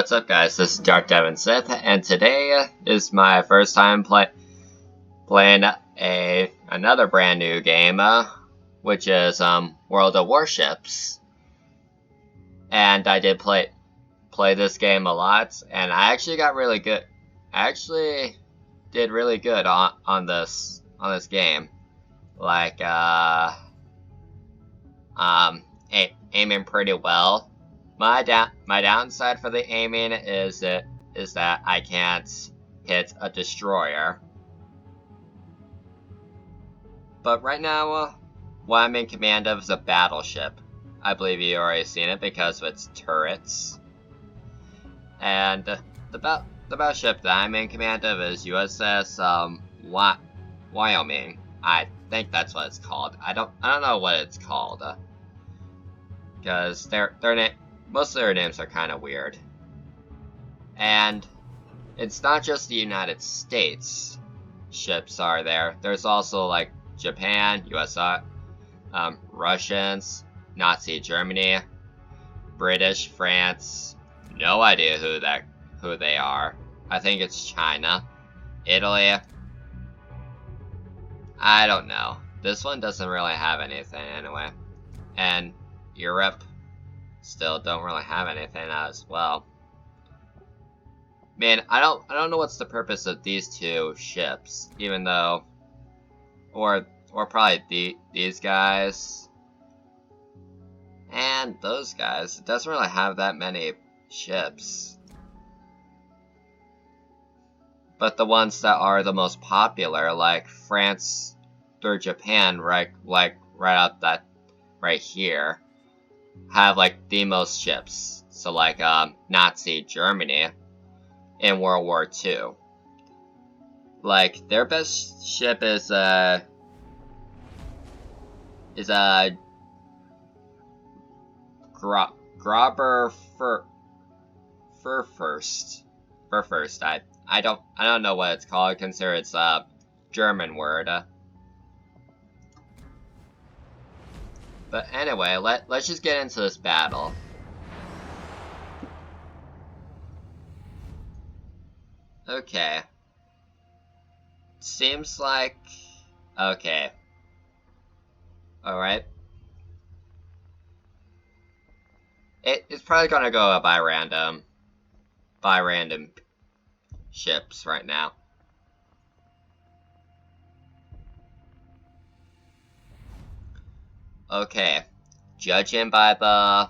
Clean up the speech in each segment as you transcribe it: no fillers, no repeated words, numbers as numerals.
What's up, guys? This is Dark Devin Sith, and today is my first time playing another brand new game, which is World of Warships. And I did play this game a lot, and I actually got really good. I actually did really good on this game, like aiming pretty well. My downside for the aiming is that I can't hit a destroyer. But right now, what I'm in command of is a battleship. I believe you already seen it because of its turrets. And the battleship that I'm in command of is USS Wyoming. I think that's what it's called. I don't know what it's called. Because most of their names are kind of weird. And it's not just the United States ships are there. There's also like Japan, USA, Russians, Nazi Germany, British, France. No idea who they are. I think it's China, Italy. I don't know. This one doesn't really have anything anyway. And Europe still don't really have anything as well. Man, I don't know what's the purpose of these two ships, even though, or probably these guys and those guys. It doesn't really have that many ships, but the ones that are the most popular, like France or Japan, right out that right here, have like the most ships. So like Nazi Germany in World War II, like their best ship is Grobber Furfurst. I don't know what it's called. Consider it's a German word. But anyway, let's just get into this battle. Okay. Seems like... Okay. Alright. It's probably gonna go by random ships right now. Okay, judging by the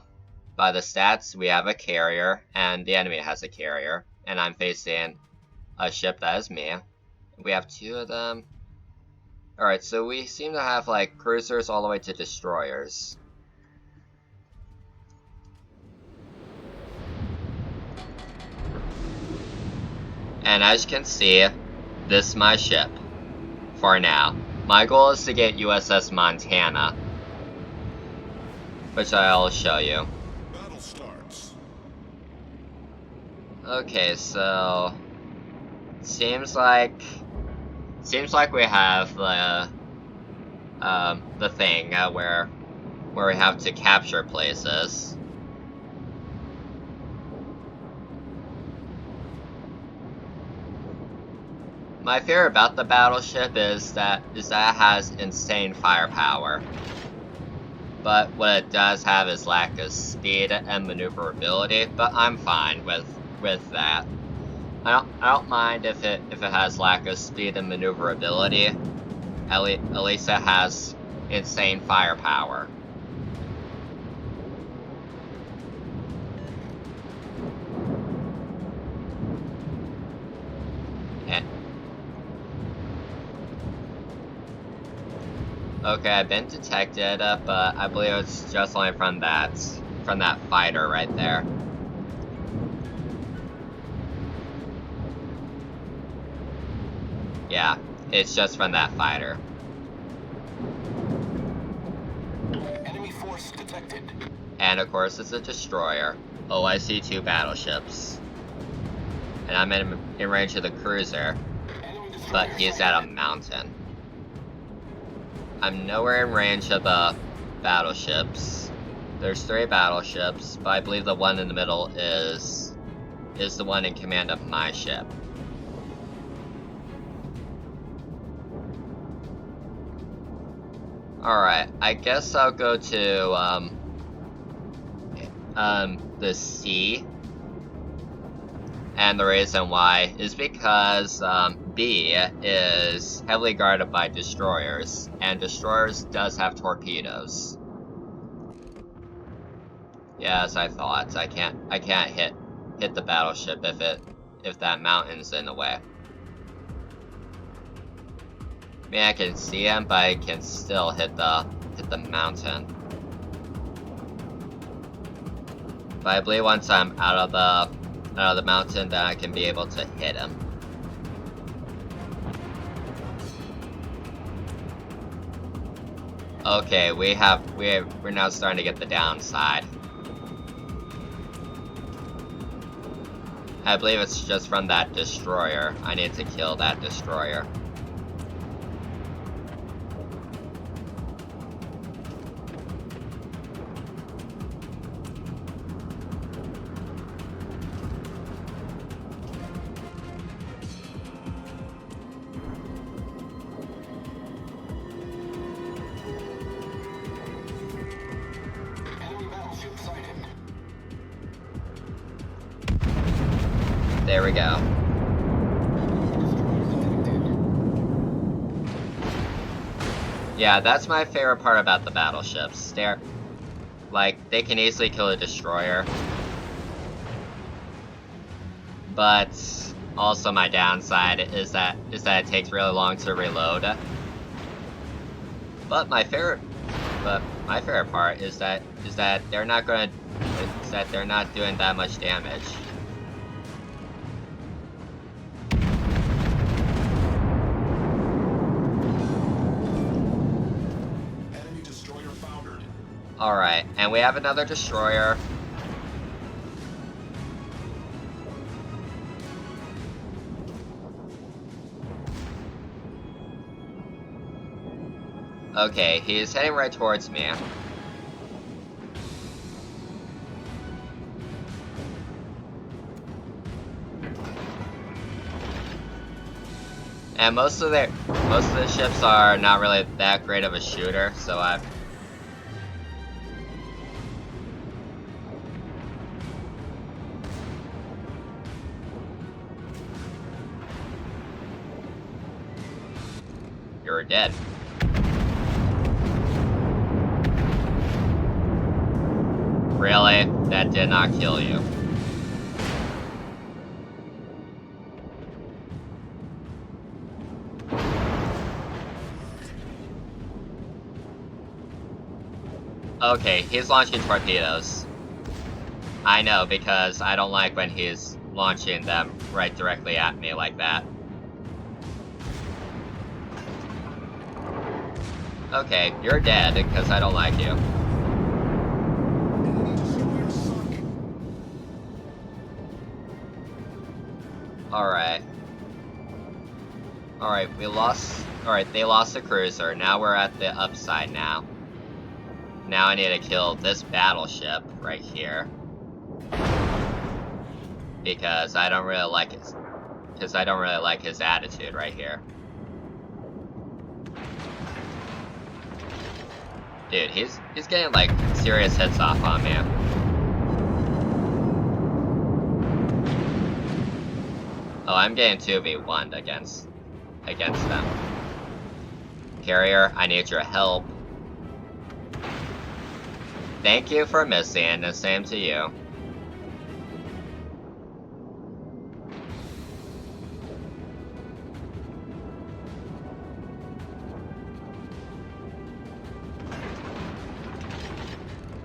stats, we have a carrier, and the enemy has a carrier, and I'm facing a ship that is me. We have two of them. Alright, so we seem to have like cruisers all the way to destroyers. And as you can see, this is my ship for now. My goal is to get USS Montana, which I'll show you. Battle starts. Okay, so seems like we have the thing where we have to capture places. My fear about the battleship is that it has insane firepower. But what it does have is lack of speed and maneuverability, but I'm fine with that. I don't mind if it has lack of speed and maneuverability. At least it has insane firepower. Okay, I've been detected, but I believe it's just only from that fighter right there. Yeah, it's just from that fighter. Enemy force detected. And of course, it's a destroyer. Oh, I see two battleships. And I'm in range of the cruiser, but he's at a mountain. I'm nowhere in range of the battleships. There's 3 battleships, but I believe the one in the middle is is the one in command of my ship. Alright, I guess I'll go to, the sea. And the reason why is because, B is heavily guarded by destroyers, and destroyers does have torpedoes. Yeah, as I thought, I can't hit the battleship if that mountain's in the way. I mean, I can see him, but I can still hit the mountain. But I believe once I'm out of the mountain, then I can be able to hit him. Okay, we're now starting to get the downside. I believe it's just from that destroyer. I need to kill that destroyer. There we go. Yeah, that's my favorite part about the battleships. They can easily kill a destroyer. But also my downside is that it takes really long to reload. But my favorite part is that they're not doing that much damage. Alright, and we have another destroyer. Okay, he's heading right towards me. And most of the ships are not really that great of a shooter, so you're dead. Really? That did not kill you. Okay, he's launching torpedoes. I know, because I don't like when he's launching them right directly at me like that. Okay, you're dead, because I don't like you. Alright. Alright, they lost the cruiser. Now we're at the upside now. Now I need to kill this battleship right here. Because I don't really like his attitude right here. Dude, he's getting like serious hits off on me. Oh, I'm getting 2v1'd against them. Carrier, I need your help. Thank you for missing, the same to you.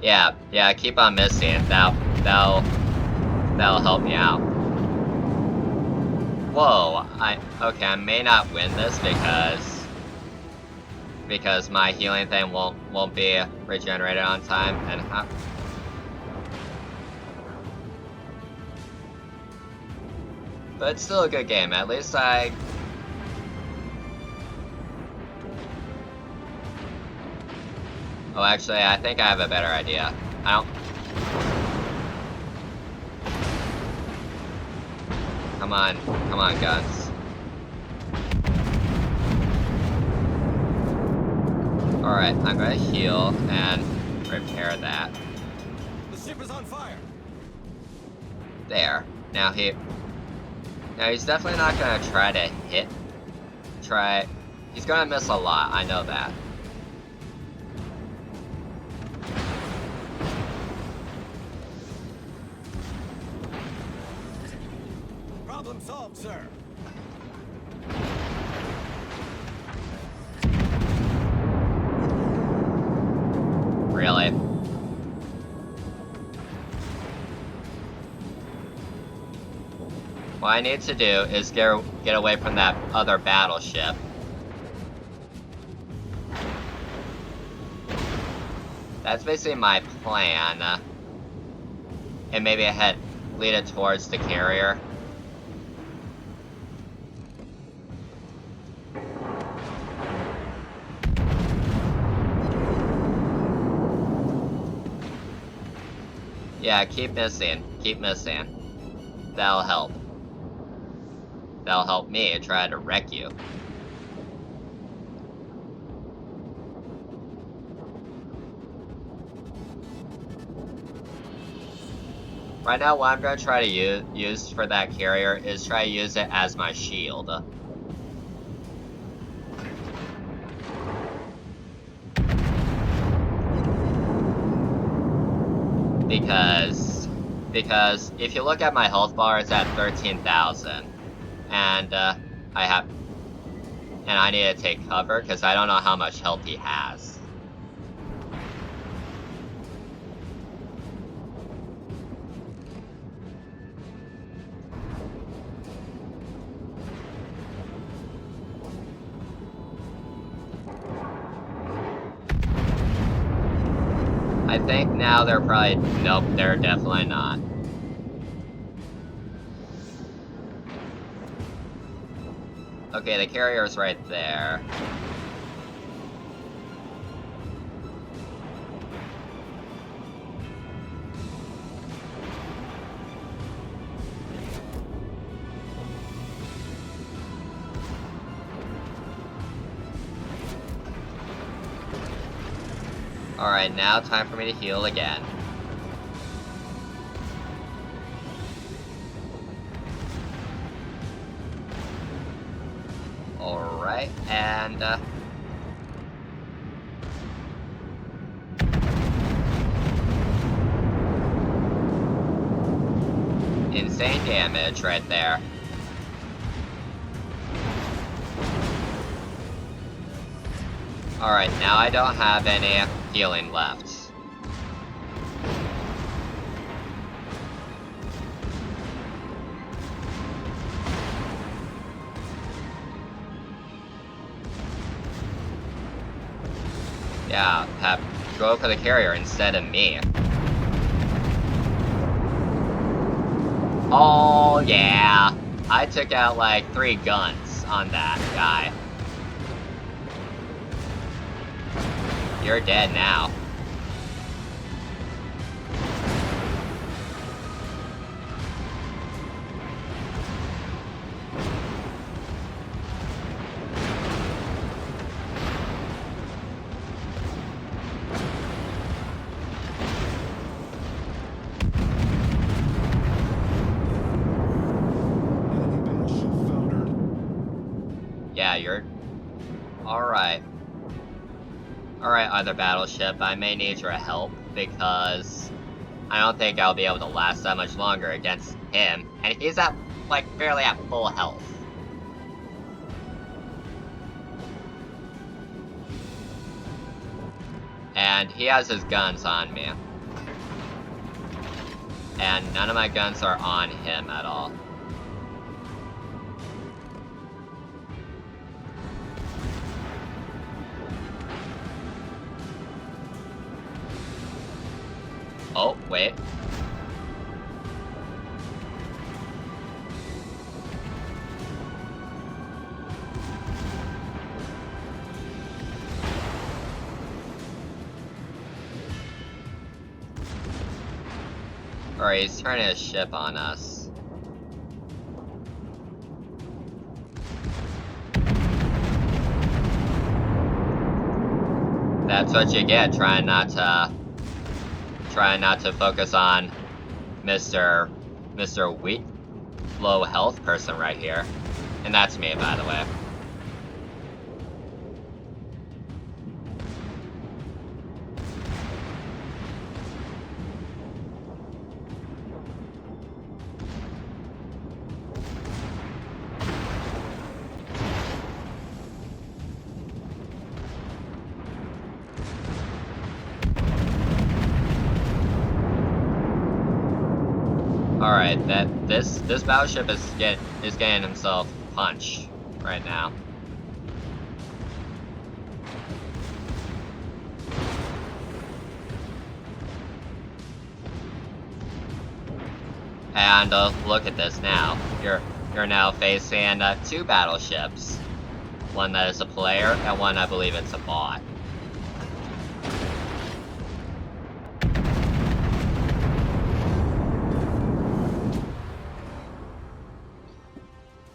Yeah, keep on missing. That'll help me out. Whoa, okay, I may not win this because my healing thing won't be regenerated on time, and but it's still a good game. At least oh, actually, I think I have a better idea. Come on, guns. Alright, I'm gonna heal and repair that. The ship is on fire. There. Now he's definitely not gonna try to hit. He's gonna miss a lot, I know that. Problem solved, sir. Really? What I need to do is get away from that other battleship. That's basically my plan. And maybe lead it towards the carrier. Yeah, keep missing. Keep missing. That'll help. That'll help me try to wreck you. Right now, what I'm going to try to use for that carrier is try to use it as my shield. Because if you look at my health bar, it's at 13,000, and I need to take cover because I don't know how much health he has. I think now they're probably... Nope, they're definitely not. Okay, the carrier's right there. Alright, now time for me to heal again. Alright, and insane damage right there. Alright, now I don't have any healing left. Yeah, go for the carrier instead of me. Oh yeah, I took out like 3 guns on that guy. You're dead now. Yeah, you're... Alright. Alright, other battleship, I may need your help, because I don't think I'll be able to last that much longer against him, and he's at, like, barely at full health. And he has his guns on me. And none of my guns are on him at all. Oh, wait. Alright, he's turning his ship on us. That's what you get trying not to focus on Mr. Weak, low health person right here. And that's me, by the way. Alright, this battleship is getting himself punched right now. And look at this now. You're now facing 2 battleships. One that is a player, and one I believe it's a bot.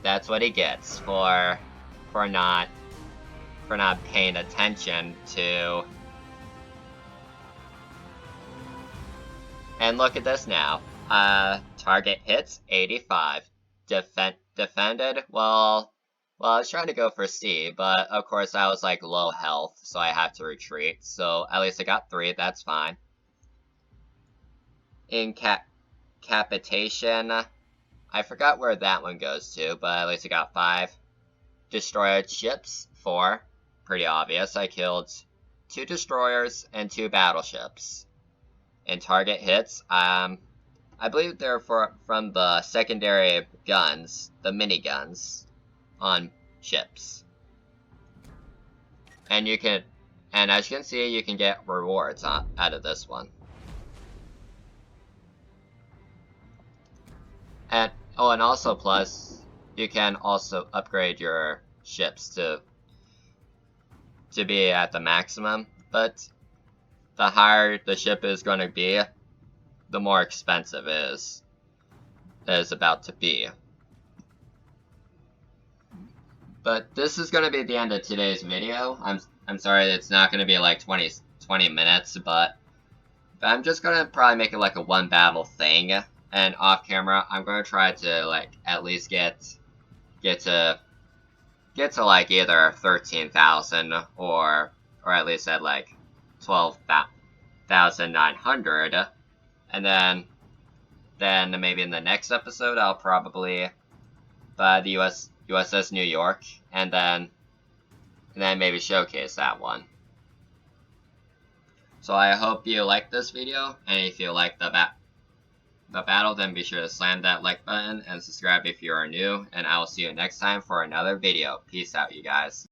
That's what he gets for not paying attention to. And look at this now. Target hits 85. Defended, well, I was trying to go for C, but of course I was like low health, so I had to retreat. So at least I got 3, that's fine. Incapitation, I forgot where that one goes to, but at least I got 5. Destroyed ships, 4. Pretty obvious, I killed 2 destroyers and 2 battleships. And target hits, I believe they're from the secondary guns, the miniguns, on ships. And as you can see, you can get rewards out of this one. And also plus, you can also upgrade your ships to be at the maximum, but the higher the ship is going to be, the more expensive it is about to be. But this is going to be the end of today's video. I'm sorry it's not going to be like 20 minutes, but I'm just going to probably make it like a one battle thing. And off camera, I'm going to try to like at least get to like either 13,000 or at least at like 12,900. And then maybe in the next episode I'll probably buy the USS New York and then maybe showcase that one. So I hope you liked this video, and if you like the battle, then be sure to slam that like button and subscribe if you are new, and I will see you next time for another video. Peace out, you guys.